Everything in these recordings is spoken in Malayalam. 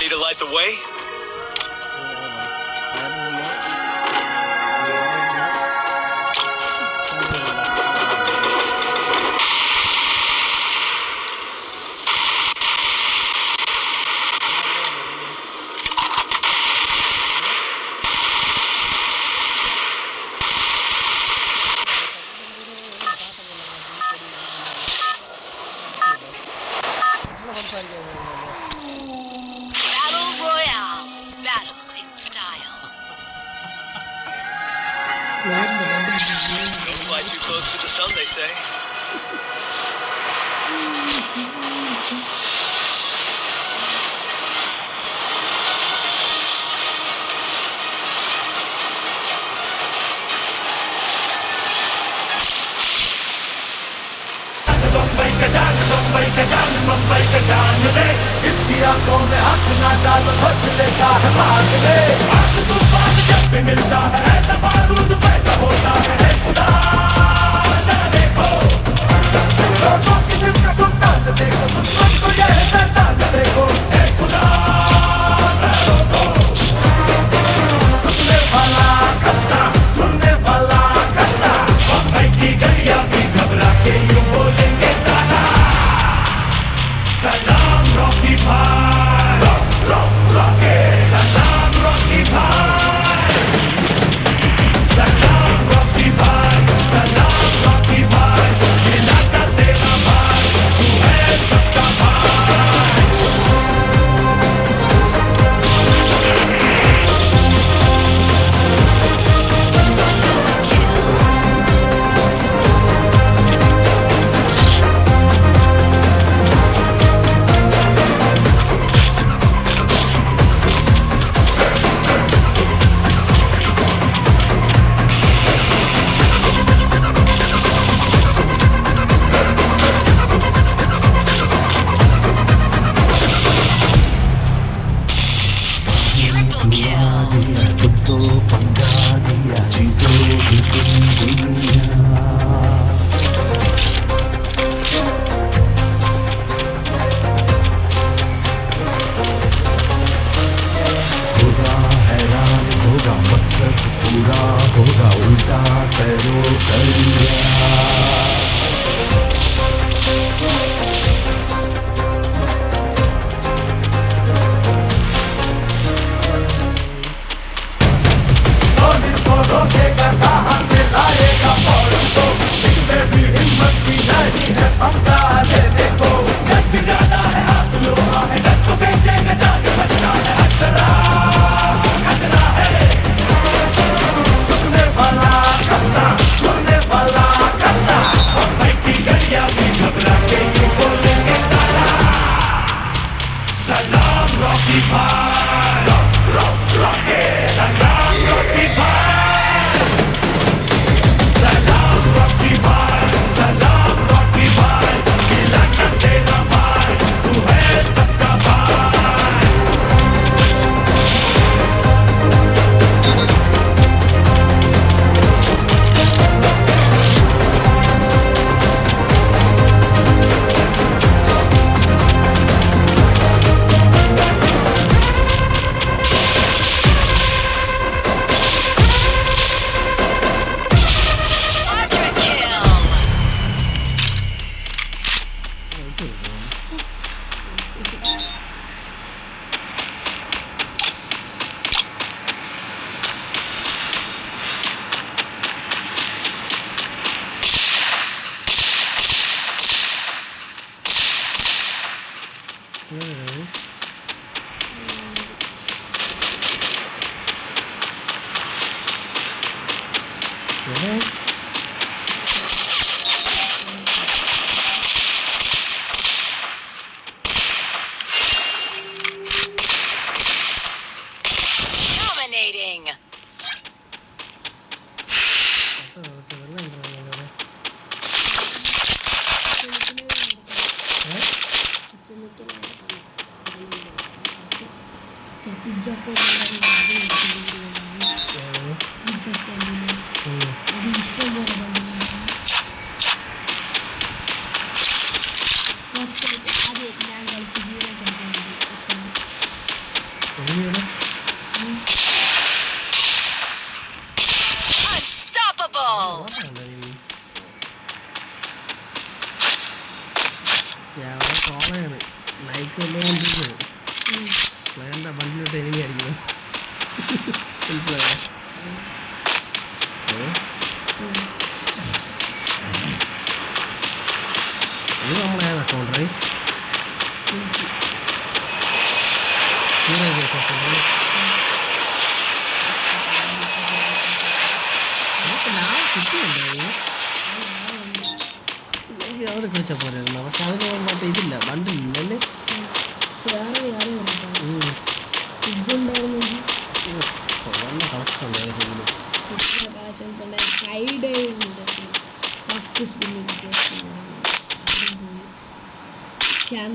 Ready to light the way? Don't fly too close to the sun, they say. Mumbai का जान ले, इसकी आंखों में हाथ ना डालो, खोज लेता है भाग ले। आग तूफान जब भी मिलता है, ऐसा बारूद पैदा होता है खुदा। जरा देखो, लोगों की दिल का सुल्तान देखो, दुश्मन को ये है शैतान देखो, हे खुदा जरा रोको। टूटने वाला खतरा, टूटने वाला खतरा, मुंबई की गलियां भी घबरा के यूं बोलेंगे सलाम रॉकी भाई, रॉकी सलाम रॉकी भाई, सलाम रॉकी भाई, सलाम रॉकी भाई, इलाका तेरा भाई, तू है सबका ഞാൻ കോളയാണ് ലൈക്ക് വന്നുകൊണ്ടിരിക്കുന്നത് എന്താ വണ്ടിയിലോട്ട് എനിമി അടിക്കുന്നത് മനസ്സിലായോ ഇത് നമ്മളേതാ അക്കൗണ്ടറി കിട്ടിയല്ലോ എനിക്ക് അവിടെ കളിച്ചാൽ പോരായിരുന്നു പക്ഷെ അതിന് മറ്റേ ഇതില്ല വണ്ടിയില്ലല്ലേ നല്ല കളക്ഷൻ ഉണ്ടായിരുന്നു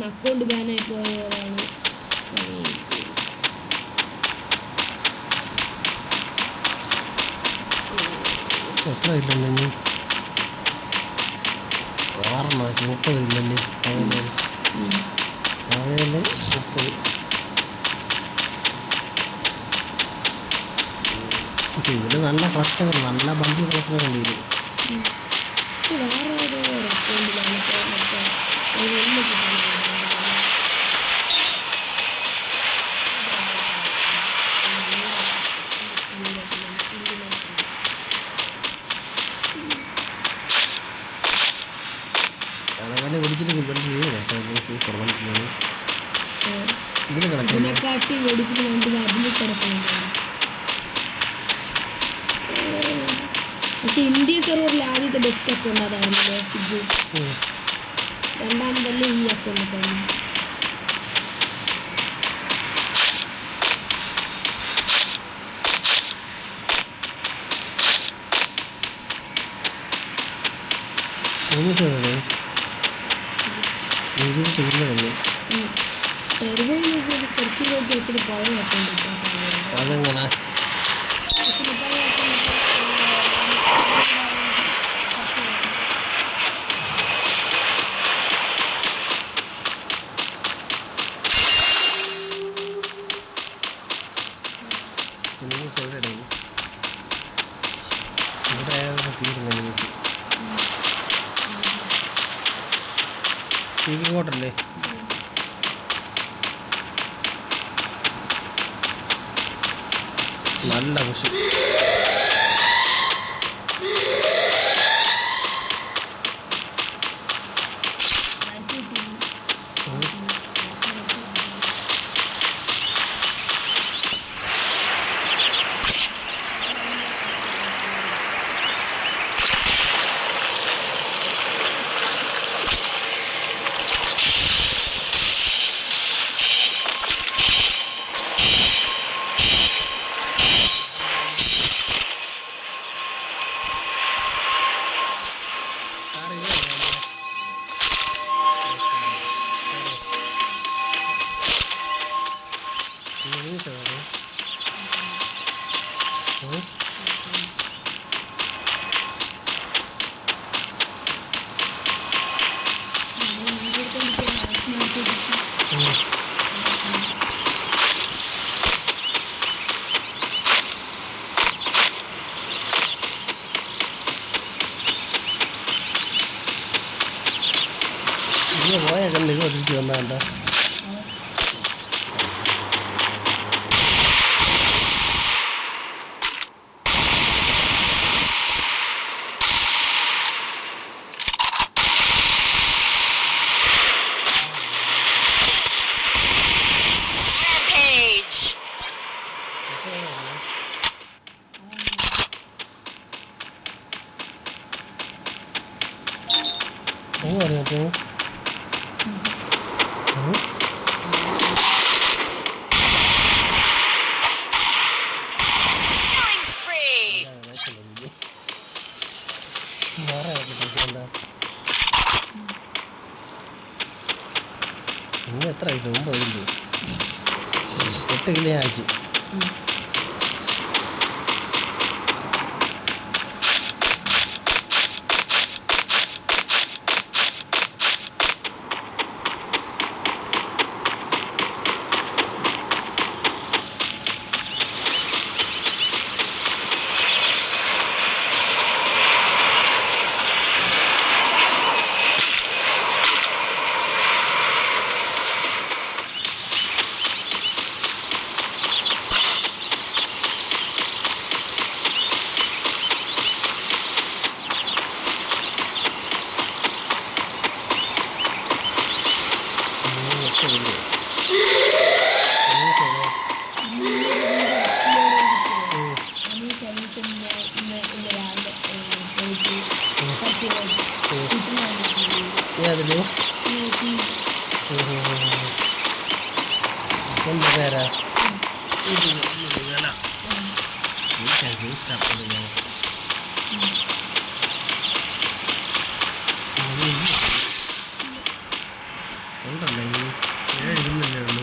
അക്കൗണ്ട് ബാനായി പോയതാണ് എത്ര ഇല്ലല്ലേ 30 ഇല്ലല്ലേ അവയല്ലേ 30 ഇതിൽ നല്ല കളക്ഷൻ നല്ല ബണ്ടി കളക്ഷൻ കണ്ടിരുന്നു അതങ്ങനെ പിടിച്ചിട്ട് സൂപ്പർ വണ്ടിയാണ് ഇതിന് ഇതിനെക്കാട്ടി മേടിച്ചിട്ട് വണ്ടി അതിൽ കിടക്കുന്നുണ്ട് പക്ഷെ ഇന്ത്യ സെർവറിൽ ആദ്യത്തെ ബെസ്റ്റ് അക്കൗണ്ട് അതായിരുന്നല്ലോ ഫിഗു രണ്ടാമതല്ലേ ഈ അക്കൗണ്ട് തന്നെ സെർച്ച് ചെയ്ത് നോക്കി വെച്ചിട്ട് പഴയ അക്കൗണ്ട് അതെങ്ങനെ ഇങ്ങോട്ടല്ലേ നല്ല കൃഷി പോയ കല്ല് തിരിച്ച് വന്നാണ്ട അറിയാത്തോ ഇന്ന് എത്ര കിലോ 9 കിലോ 8 കിലോ ആഴ്ച നേരാ ജയിക്കാൻ ഉണ്ടല്ലോ ഇനി 7 ഇന്നല്ലേ ഉള്ളൂ.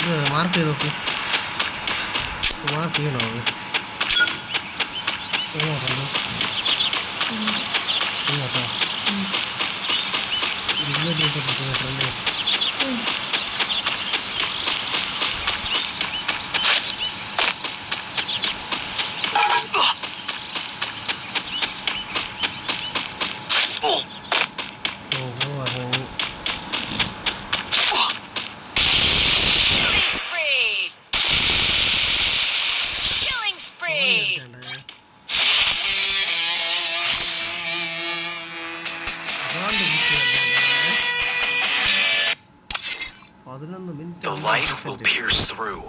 ഇത് മാർക്ക് ചെയ്ത് നോക്ക്. മാർക്ക് ചെയ്യണോ അത്? ഇങ്ങോട്ടോ 230 മീറ്റർ അല്ലേ? Killing spree! 11 minutes. The light will pierce through.